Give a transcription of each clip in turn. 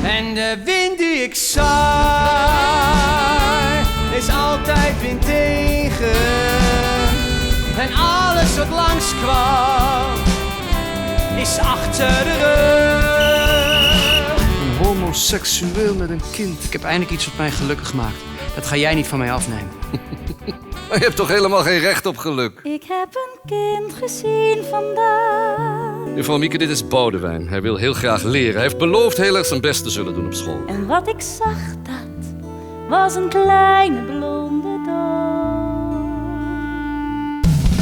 En de wind die ik zag is altijd wind tegen. En alles wat langs kwam is achter de rug. Een homoseksueel met een kind. Ik heb eindelijk iets wat mij gelukkig maakt. Dat ga jij niet van mij afnemen. Maar je hebt toch helemaal geen recht op geluk? Ik heb een kind gezien vandaag. Juffrouw Mieke, dit is Boudewijn. Hij wil heel graag leren. Hij heeft beloofd heel erg zijn best te zullen doen op school. En wat ik zag, dat was een kleine blonde dot.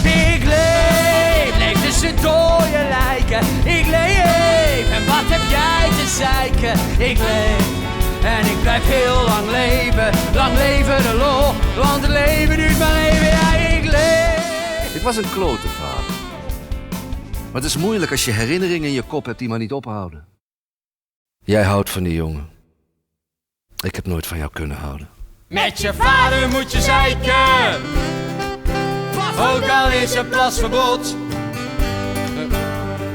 Ik leef tussen dode lijken. Ik leef, en wat heb jij te zeiken? Ik leef, en ik blijf heel lang leven. Lang leven de lol, want het leven duurt maar even. Ja, ik leef. Ik was een klote vader. Maar het is moeilijk als je herinneringen in je kop hebt die maar niet ophouden. Jij houdt van die jongen. Ik heb nooit van jou kunnen houden. Met je vader moet je zeiken, ook al is er plasverbod.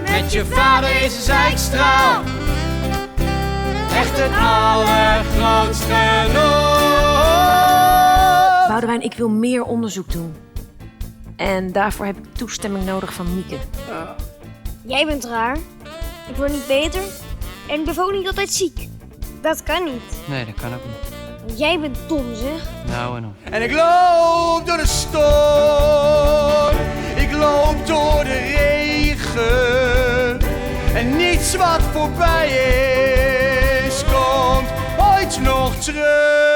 Met je vader is een zeikstraal echt het allergrootste lot. Boudewijn, ik wil meer onderzoek doen. En daarvoor heb ik toestemming nodig van Mieke. Jij bent raar. Ik word niet beter. En ik ben ook niet altijd ziek. Dat kan niet. Nee, dat kan ook niet. Want jij bent dom, zeg. Nou en op. En ik loop door de storm, ik loop door de regen. En niets wat voorbij is, komt ooit nog terug.